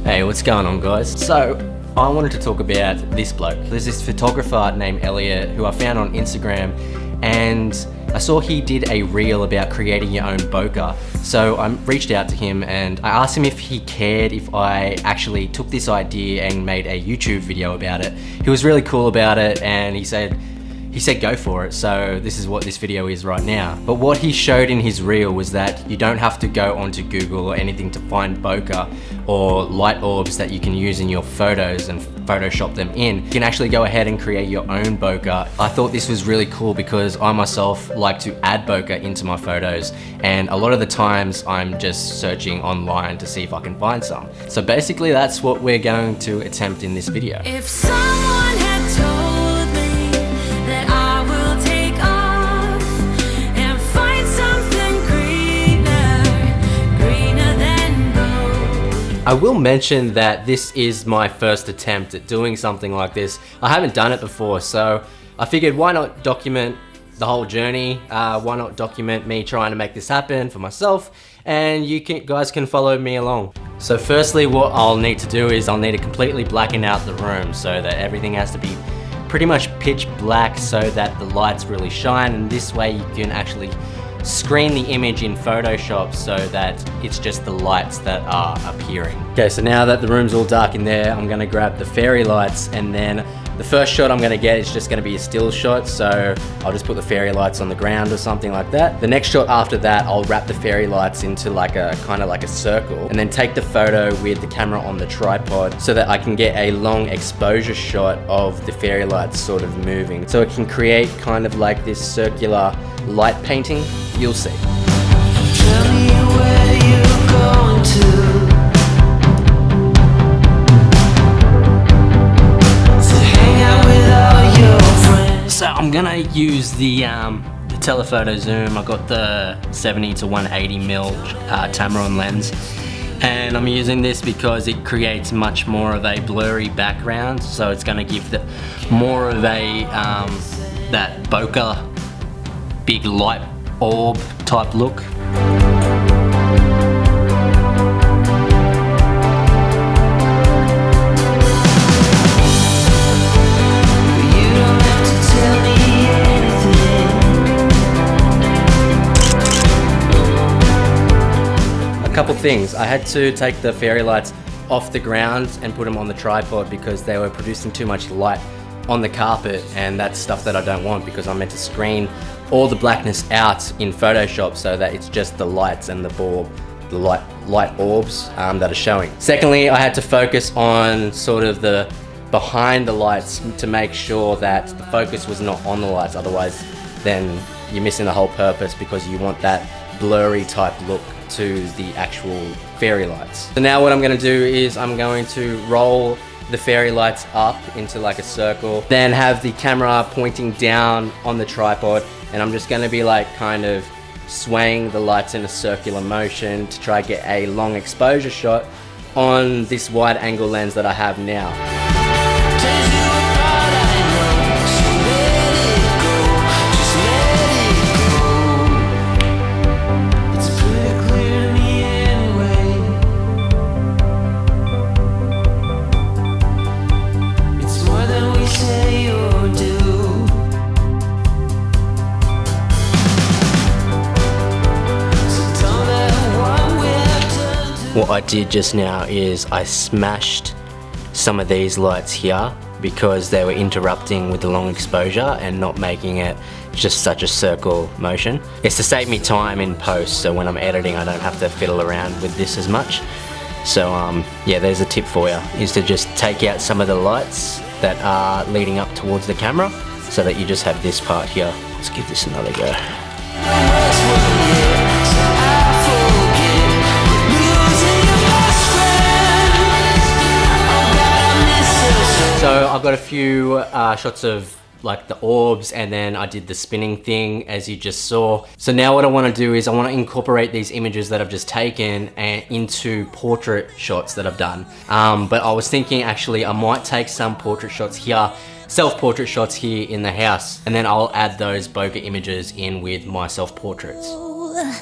Hey, what's going on, guys? So, I wanted to talk about this bloke. There's this photographer named Elliot who I found on Instagram, and I saw he did a reel about creating your own bokeh. So I reached out to him and I asked him if he cared if I actually took this idea and made a YouTube video about it. He was really cool about it, and he said go for it. So this is what this video is right now. But what he showed in his reel was that you don't have to go onto Google or anything to find bokeh or light orbs that you can use in your photos and Photoshop them in. You can actually go ahead and create your own bokeh. I thought this was really cool because I myself like to add bokeh into my photos, and a lot of the times I'm just searching online to see if I can find some. So basically that's what we're going to attempt in this video. If someone had told me that I will take off and find something greener than gold. I will mention that this is my first attempt at doing something like this. I haven't done it before, so I figured why not document the whole journey? Why not document me trying to make this happen for myself, and you guys can follow me along. So firstly, what I'll need to do is I'll need to completely blacken out the room so that everything has to be pretty much pitch black so that the lights really shine, and this way you can actually screen the image in Photoshop so that it's just the lights that are appearing. Okay, so now that the room's all dark in there, I'm gonna grab the fairy lights, and then the first shot I'm gonna get is just gonna be a still shot, so I'll just put the fairy lights on the ground or something like that. The next shot after that, I'll wrap the fairy lights into like a kind of like a circle, and then take the photo with the camera on the tripod so that I can get a long exposure shot of the fairy lights sort of moving. So it can create kind of like this circular light painting. You'll see. Tell me where you're going to. So I'm gonna use the telephoto zoom. I got the 70 to 180mm Tamron lens, and I'm using this because it creates much more of a blurry background. So it's gonna give the more of a that bokeh big light orb type look. Couple things. I had to take the fairy lights off the ground and put them on the tripod because they were producing too much light on the carpet, and that's stuff that I don't want because I'm meant to screen all the blackness out in Photoshop so that it's just the lights and the light orbs that are showing. Secondly, I had to focus on sort of the behind the lights to make sure that the focus was not on the lights, otherwise then you're missing the whole purpose because you want that blurry type look to the actual fairy lights. So now what I'm going to do is I'm going to roll the fairy lights up into like a circle, then have the camera pointing down on the tripod, and I'm just going to be like kind of swaying the lights in a circular motion to try to get a long exposure shot on this wide angle lens that I have now. What I did just now is I smashed some of these lights here because they were interrupting with the long exposure and not making it just such a circle motion. It's to save me time in post, so when I'm editing I don't have to fiddle around with this as much. So yeah, there's a tip for you, is to just take out some of the lights that are leading up towards the camera so that you just have this part here. Let's give this another go. So I've got a few shots of like the orbs, and then I did the spinning thing as you just saw. So now what I want to do is I want to incorporate these images that I've just taken into portrait shots that I've done. But I was thinking actually I might take some portrait shots here, self-portrait shots here in the house, and then I'll add those bokeh images in with my self-portraits.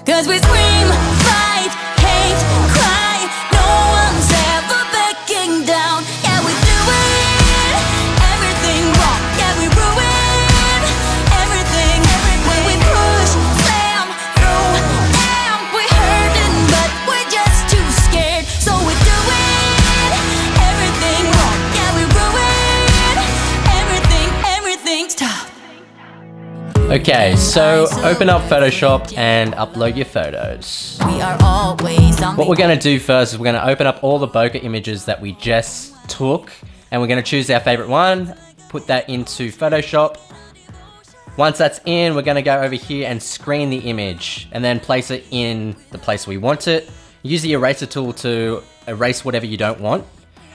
'Cause we scream, fight, hate, cry, no one's ever back. Okay, so open up Photoshop and upload your photos. We are always on What we're gonna do first is we're gonna open up all the bokeh images that we just took, and we're gonna choose our favorite one, put that into Photoshop. Once that's in, we're gonna go over here and screen the image and then place it in the place we want it. Use the eraser tool to erase whatever you don't want.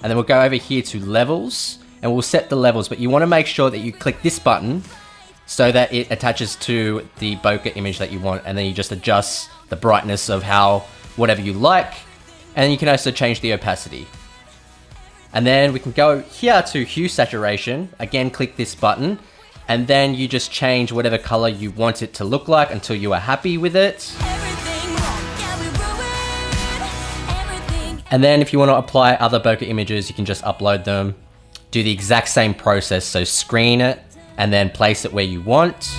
And then we'll go over here to levels and we'll set the levels, but you wanna make sure that you click this button so that it attaches to the bokeh image that you want, and then you just adjust the brightness of whatever you like, and you can also change the opacity. And then we can go here to hue saturation, again click this button, and then you just change whatever color you want it to look like until you are happy with it. And then if you want to apply other bokeh images, you can just upload them. Do the exact same process, so screen it and then place it where you want.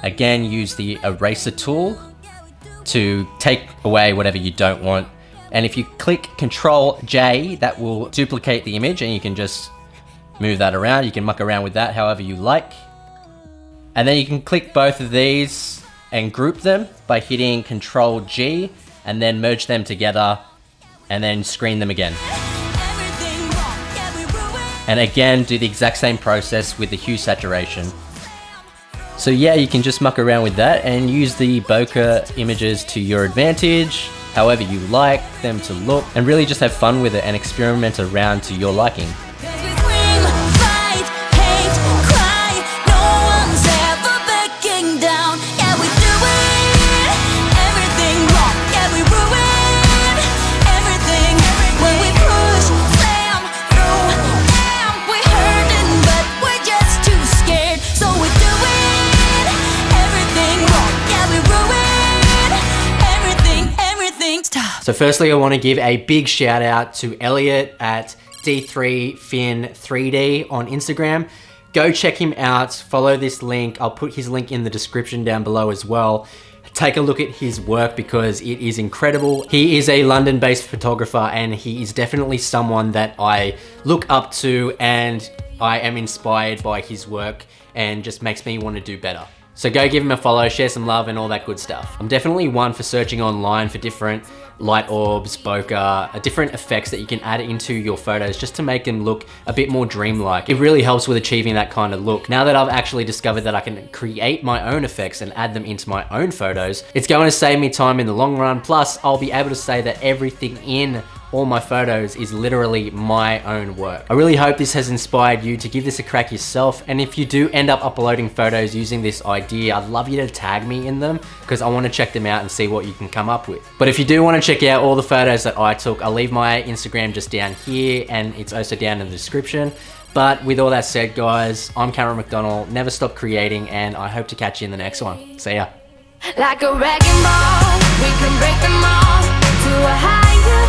Again, use the eraser tool to take away whatever you don't want. And if you click Control J, that will duplicate the image and you can just move that around. You can muck around with that however you like. And then you can click both of these and group them by hitting Control G and then merge them together and then screen them again. And again, do the exact same process with the hue saturation. So yeah, you can just muck around with that and use the bokeh images to your advantage, however you like them to look, and really just have fun with it and experiment around to your liking. So firstly, I want to give a big shout out to Elliot at D3Fin3D on Instagram. Go check him out, follow this link. I'll put his link in the description down below as well. Take a look at his work because it is incredible. He is a London-based photographer and he is definitely someone that I look up to, and I am inspired by his work and just makes me want to do better. So go give him a follow, share some love and all that good stuff. I'm definitely one for searching online for different light orbs, bokeh, different effects that you can add into your photos just to make them look a bit more dreamlike. It really helps with achieving that kind of look. Now that I've actually discovered that I can create my own effects and add them into my own photos, it's going to save me time in the long run. Plus, I'll be able to say that everything in all my photos is literally my own work. I really hope this has inspired you to give this a crack yourself, and if you do end up uploading photos using this idea, I'd love you to tag me in them because I want to check them out and see what you can come up with. But if you do want to check out all the photos that I took, I'll leave my Instagram just down here and it's also down in the description. But with all that said, guys, I'm Cameron McDonnell, never stop creating, and I hope to catch you in the next one. See ya. Like a wrecking ball, we can break them all to a higher